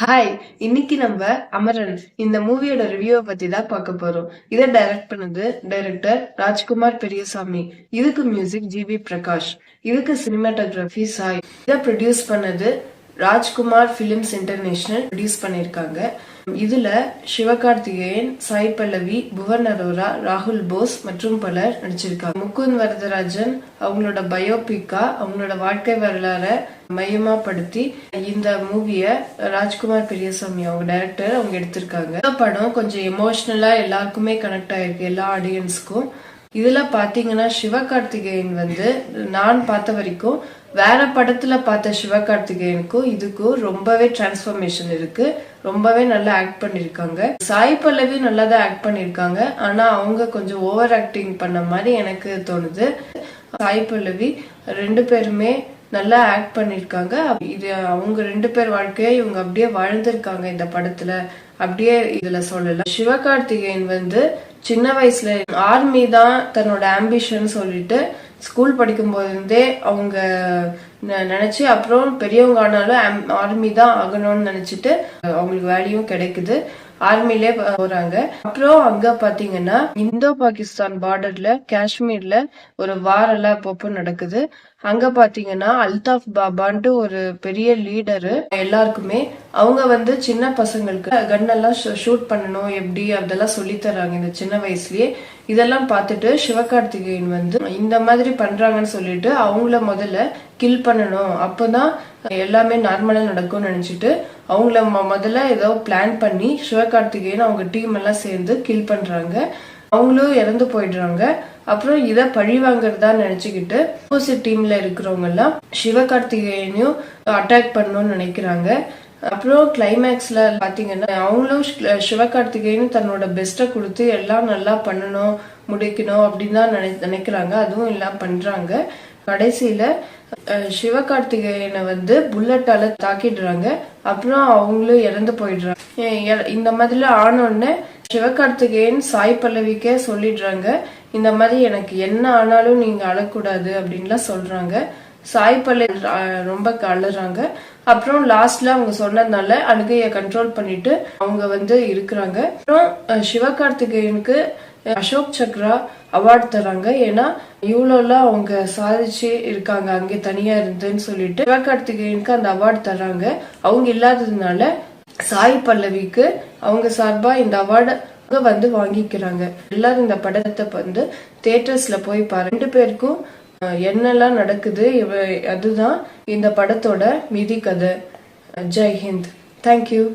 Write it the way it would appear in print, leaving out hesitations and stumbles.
Hi! இன்னைக்கு நம்ம அமரன் இந்த மூவியோட ரிவ்யூவை பத்தி தான் பார்க்க போறோம். இதை டைரக்ட் பண்ணது டைரக்டர் ராஜ்குமார் பெரியசாமி. இதுக்கு மியூசிக் ஜி.வி. பிரகாஷ். இதுக்கு சினிமாட்டோகிராஃபி சாய். இதை ப்ரொடியூஸ் பண்ணது ராஜ்குமார் பிலிம்ஸ் இன்டர்நேஷனல் ப்ரொடியூஸ் பண்ணிருக்காங்க. இதுல சிவகார்த்திகேயன், சாய் பல்லவி, புவன் அரோரா, ராகுல் போஸ் மற்றும் பலர் நடிச்சிருக்காங்க. முகுந்த் வரதராஜன் அவங்களோட பயோபிக்கா அவங்களோட வாழ்க்கை வரலாறை மையமா படுத்தி இந்த மூவிய ராஜ்குமார் பெரியசாமி அவங்க டைரக்டர் அவங்க எடுத்திருக்காங்க. இந்த படம் கொஞ்சம் எமோஷனலா எல்லாருக்குமே கனெக்ட் ஆயிருக்கு, எல்லா ஆடியன்ஸ்க்கும். இதுல பாத்தீங்கன்னா சிவகார்த்திகேயன் நான் பார்த்த வரைக்கும் வேற படத்துல பார்த்த சிவகார்த்திகேயனுக்கும் இதுக்கும் ரொம்பவே டிரான்ஸ்பர்மேஷன் இருக்கு. ரொம்பவே நல்லா ஆக்ட் பண்ணிருக்காங்க. சாய் பல்லவி நல்லா தான் ஆக்ட் பண்ணிருக்காங்க. ஆனா அவங்க கொஞ்சம் ஓவர் ஆக்டிங் பண்ண மாதிரி எனக்கு தோணுது. சாய் பல்லவி ரெண்டு பேருமே நல்லா ஆக்ட் பண்ணிருக்காங்க. இது அவங்க ரெண்டு பேர் வாழ்க்கைய இவங்க அப்படியே வாழ்ந்திருக்காங்க இந்த படத்துல, அப்படியே இதுல சொல்லலாம். சிவகார்த்திகேயன் சின்ன வயசுல ஆர்மி தான் தன்னோட ஆம்பிஷன் சொல்லிட்டு ஸ்கூல் படிக்கும் போதே அவங்க நினைச்சு, அப்புறம் பெரியவங்க ஆனாலும் ஆர்மி தான் ஆகணும்னு நினைச்சிட்டு அவங்களுக்கு வேலையும் கிடைக்குது. ஆர்மிலே போறாங்க. அப்புறம் அங்க பாத்தீங்கன்னா இந்தோ பாகிஸ்தான் பார்டர்ல காஷ்மீர்ல ஒரு வாரெல்லாம் அப்பப்போ நடக்குது. அங்க பாத்தீங்கன்னா அல்தாப் பாபான்ட்டு ஒரு பெரிய லீடரு எல்லாருக்குமே அவங்க சின்ன பசங்களுக்கு கன் எல்லாம் ஷூட் பண்ணணும் எப்படி அதெல்லாம் சொல்லி தராங்க இந்த சின்ன வயசுலயே. இதெல்லாம் பார்த்துட்டு சிவகார்த்திகேயன் இந்த மாதிரி பண்றாங்கன்னு சொல்லிட்டு அவங்கள முதல்ல கில் பண்ணணும், அப்பதான் எல்லாமே நார்மலா நடக்கும்னு நினைச்சிட்டு அவங்கள முதல்ல ஏதோ பிளான் பண்ணி சிவகார்த்திகேயன் அவங்க டீம் எல்லாம் சேர்ந்து கில் பண்றாங்க. அவங்களும் இறந்து போயிடுறாங்க. அப்புறம் இத பழி வாங்கறதா நினைச்சுக்கிட்டு ஆப்போசிட் டீம்ல இருக்கிறவங்க எல்லாம் சிவகார்த்திகேயனையும் அட்டாக் பண்ணணும்னு நினைக்கிறாங்க. அப்புறம் கிளைமேக்ஸ்ல பாத்தீங்கன்னா அவங்களும் சிவகார்த்திகேயனும் தன்னோட பெஸ்ட கொடுத்து எல்லாம் நல்லா பண்ணணும் முடிக்கணும் அப்படின்னு தான் நினைக்கிறாங்க. அதுவும் எல்லாம் பண்றாங்க. கடைசியில சிவகார்த்திகேயனை புல்லட்டால தாக்கிடுறாங்க. அப்புறம் அவங்களும் இறந்து போயிடுறாங்க. இந்த மாதிரி ஆனோடனே சிவகார்த்திகேயன் சாய் பல்லவிக்கே சொல்லிடுறாங்க, இந்த மாதிரி எனக்கு என்ன ஆனாலும் நீங்க அழக்கூடாது அப்படின்லாம் சொல்றாங்க. சாய் பல்லவி ரொம்ப அழுறாங்க. அப்புறம் லாஸ்ட்ல அவங்க சொன்னதுனால அழுகைய கண்ட்ரோல் பண்ணிட்டு அவங்க இருக்கிறாங்க. அப்புறம் சிவகார்த்திகேயனுக்கு அசோக் சக்ரா அவார்டு தராங்க. ஏன்னா இவ்வளோலாம் அவங்க சாதிச்சு இருக்காங்க அங்கே தனியா இருந்துன்னு சொல்லிட்டு சிவகார்த்திகேயனுக்கு அந்த அவார்டு தராங்க. அவங்க இல்லாததுனால சாய் பல்லவிக்கு அவங்க சார்பா இந்த அவார்டு வாங்கிக்கிறாங்க. எல்லாரும் இந்த படத்தை தியேட்டர்ஸ்ல போய் பாரு. ரெண்டு பேருக்கும் என்னெல்லாம் நடக்குது அதுதான் இந்த படத்தோட மீதி கதை. ஜெய் ஹிந்த். தேங்க்யூ.